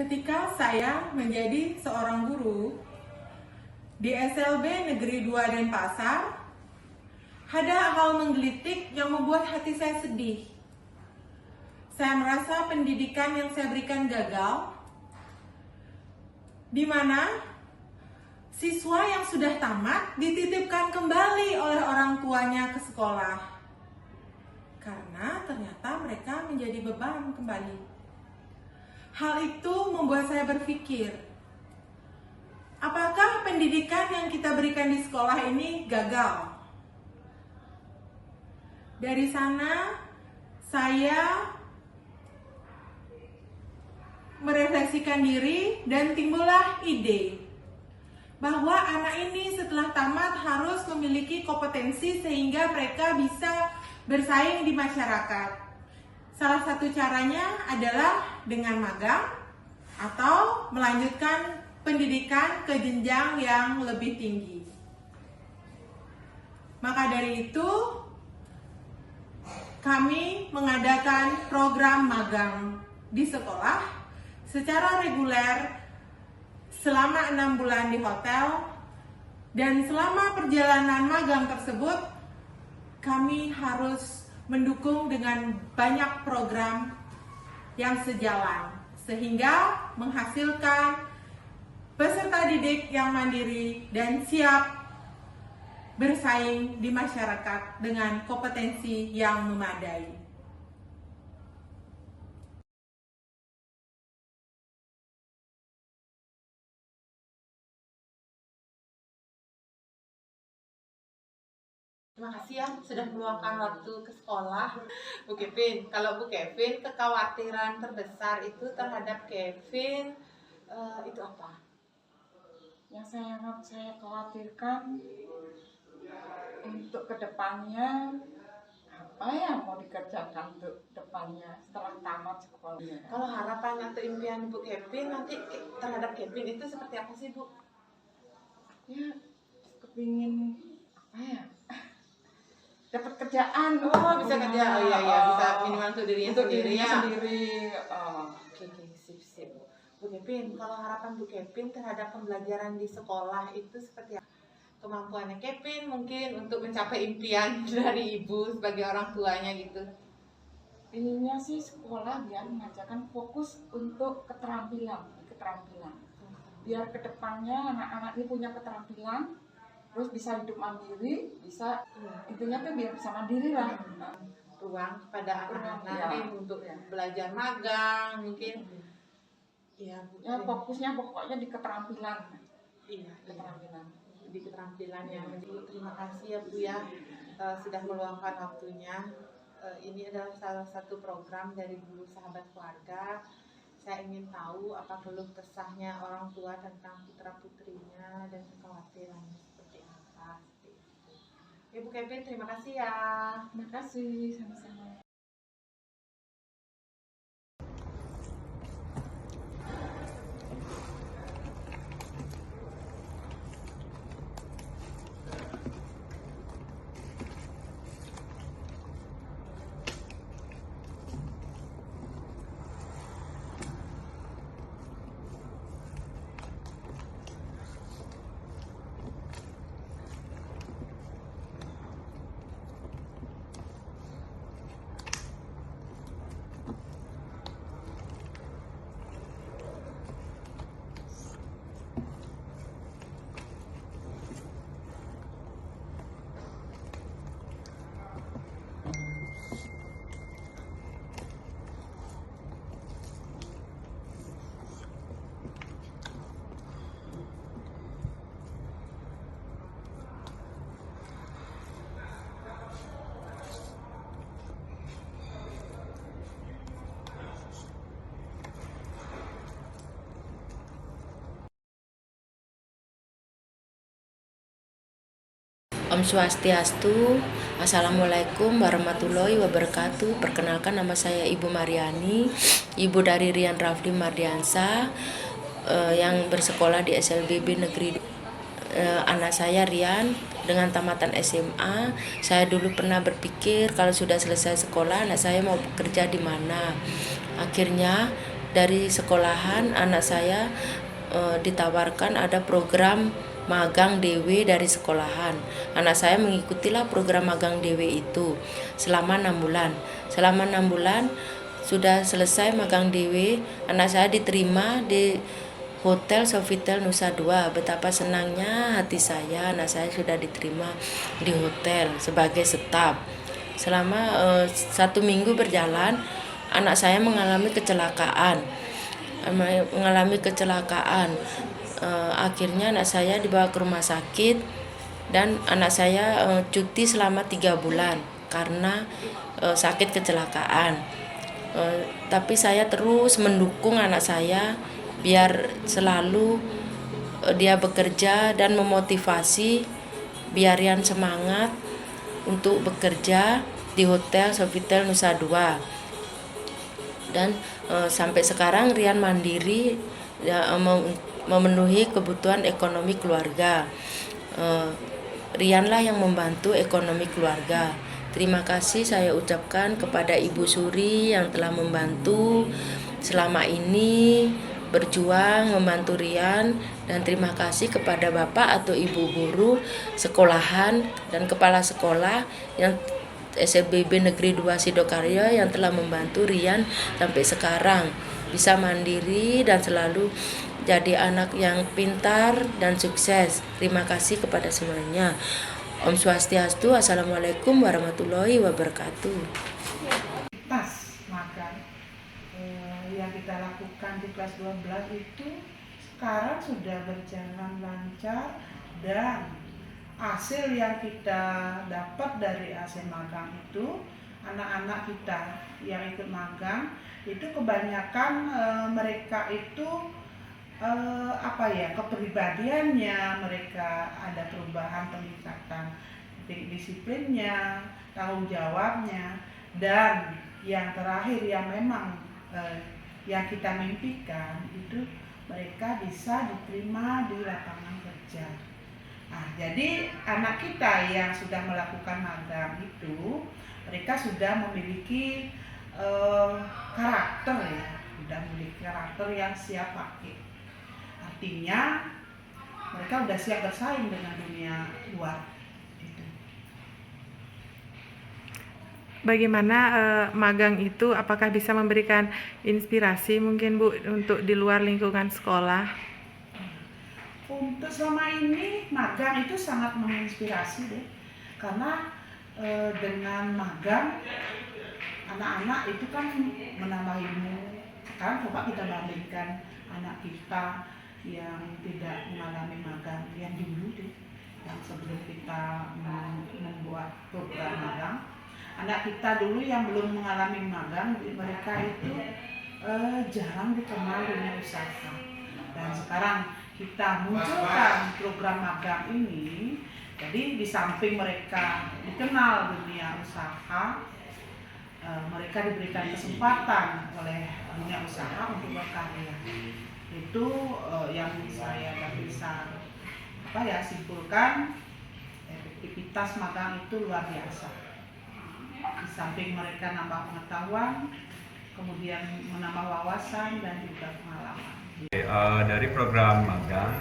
Ketika saya menjadi seorang guru di SLB Negeri 2 Denpasar, ada hal menggelitik yang membuat hati saya sedih. Saya merasa pendidikan yang saya berikan gagal, di mana siswa yang sudah tamat dititipkan kembali oleh orang tuanya ke sekolah. Karena ternyata mereka menjadi beban kembali. Hal itu membuat saya berpikir, apakah pendidikan yang kita berikan di sekolah ini gagal? Dari sana, saya merefleksikan diri dan timbullah ide bahwa anak ini setelah tamat harus memiliki kompetensi sehingga mereka bisa bersaing di masyarakat. Salah satu caranya adalah dengan magang atau melanjutkan pendidikan ke jenjang yang lebih tinggi. Maka dari itu, kami mengadakan program magang di sekolah secara reguler selama 6 bulan di hotel, dan selama perjalanan magang tersebut kami harus mendukung dengan banyak program yang sejalan sehingga menghasilkan peserta didik yang mandiri dan siap bersaing di masyarakat dengan kompetensi yang memadai. Terima kasih ya sudah meluangkan waktu ke sekolah, Bu Kevin. Kalau Bu Kevin, kekhawatiran terbesar itu terhadap Kevin itu apa? Yang saya khawatirkan untuk kedepannya, apa yang mau dikerjakan untuk depannya setelah tamat sekolah. Kalau harapan atau impian Bu Kevin nanti terhadap Kevin itu seperti apa sih, Bu? Ya, kepingin apa ya? Dapat kerjaan. Oh, bisa kerja. Oh iya, bisa minimal untuk dirinya sendiri ya. Oke, sip. Bu Kevin, kalau harapan Bu Kevin terhadap pembelajaran di sekolah itu seperti apa? Kemampuannya Kevin mungkin untuk mencapai impian dari ibu sebagai orang tuanya gitu. Inginnya sih sekolah biar mengajarkan fokus untuk keterampilan. Biar kedepannya anak-anak ini punya keterampilan, terus bisa hidup mandiri, bisa intinya tuh biar bisa mandiri lah. Ruang kepada anak-anak untuk ya. Belajar magang mungkin. Ya, fokusnya pokoknya di keterampilan. Iya, keterampilan. Di keterampilannya. Terima kasih ya Bu ya, sudah meluangkan waktunya. Ini adalah salah satu program dari Guru Sahabat Keluarga. Saya ingin tahu apa keluh kesahnya orang tua tentang putra-putrinya dan kekhawatirannya seperti apa. Ibu Kevin, terima kasih ya. Terima kasih, sama-sama. Om Swastiastu, Assalamualaikum warahmatullahi wabarakatuh. Perkenalkan, nama saya Ibu Mariani, ibu dari Rian Rafli Mardiansa, yang bersekolah di SLBB Negeri. Anak saya Rian dengan tamatan SMA. Saya dulu pernah berpikir kalau sudah selesai sekolah anak saya mau bekerja di mana. Akhirnya dari sekolahan anak saya ditawarkan ada program magang DW dari sekolahan. Anak saya mengikutilah program magang DW itu selama 6 bulan. Selama 6 bulan sudah selesai magang DW, anak saya diterima di Hotel Sofitel Nusa Dua. Betapa senangnya hati saya, anak saya sudah diterima di hotel sebagai staf. Selama 1 minggu berjalan, anak saya mengalami kecelakaan. Akhirnya anak saya dibawa ke rumah sakit dan anak saya cuti selama 3 bulan karena sakit kecelakaan. Tapi saya terus mendukung anak saya biar selalu dia bekerja dan memotivasi biar Rian semangat untuk bekerja di Hotel Sofitel Nusa Dua. Dan sampai sekarang Rian mandiri memenuhi kebutuhan ekonomi keluarga. Rianlah yang membantu ekonomi keluarga. Terima kasih saya ucapkan kepada Ibu Suri yang telah membantu selama ini berjuang membantu Rian, dan terima kasih kepada Bapak atau Ibu guru sekolahan dan kepala sekolah yang SLBB Negeri 2 Sidokarya yang telah membantu Rian sampai sekarang bisa mandiri dan selalu jadi anak yang pintar dan sukses. Terima kasih kepada semuanya. Om Swastiastu. Assalamualaikum warahmatullahi wabarakatuh. Tas magang yang kita lakukan di kelas 12 itu sekarang sudah berjalan lancar, dan hasil yang kita dapat dari hasil magang itu, anak-anak kita yang ikut magang itu kebanyakan mereka itu kepribadiannya, mereka ada perubahan, peningkatan disiplinnya, tanggung jawabnya, dan yang terakhir yang memang yang kita mimpikan itu mereka bisa diterima di lapangan kerja. Nah, jadi anak kita yang sudah melakukan magang itu mereka sudah memiliki karakter yang siap pakai. Artinya mereka sudah siap bersaing dengan dunia luar. Gitu. Bagaimana magang itu, apakah bisa memberikan inspirasi mungkin Bu untuk di luar lingkungan sekolah? Untuk selama ini magang itu sangat menginspirasi deh, karena dengan magang anak-anak itu kan menambah ilmu. Sekarang coba kita bandingkan anak kita yang tidak mengalami magang yang dulu deh, yang sebelum kita membuat program magang. Anak kita dulu yang belum mengalami magang, mereka itu jarang dikenal dunia usaha. Dan sekarang kita munculkan program magang ini, jadi di samping mereka dikenal dunia usaha, mereka diberikan kesempatan oleh dunia usaha untuk berkarya. Itu yang saya bisa simpulkan, efektivitas magang itu luar biasa. Di samping mereka nambah pengetahuan, kemudian menambah wawasan dan juga pengalaman. Dari program magang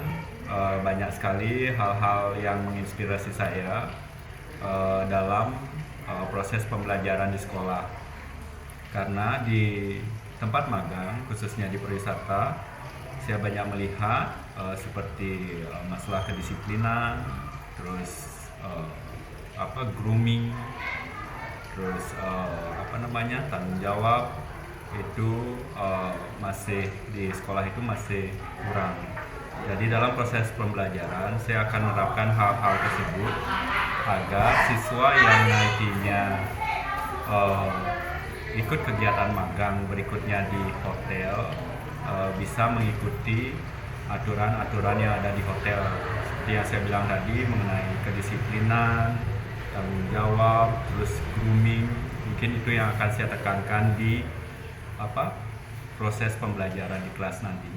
banyak sekali hal-hal yang menginspirasi saya dalam proses pembelajaran di sekolah. Karena di tempat magang, khususnya di pariwisata, saya banyak melihat seperti masalah kedisiplinan, terus grooming, terus tanggung jawab itu masih di sekolah itu masih kurang. Jadi dalam proses pembelajaran saya akan menerapkan hal-hal tersebut agar siswa yang nantinya ikut kegiatan magang berikutnya di hotel bisa mengikuti aturan-aturan yang ada di hotel. Seperti yang saya bilang tadi mengenai kedisiplinan, tanggung jawab, terus grooming, mungkin itu yang akan saya tekankan di proses pembelajaran di kelas nanti.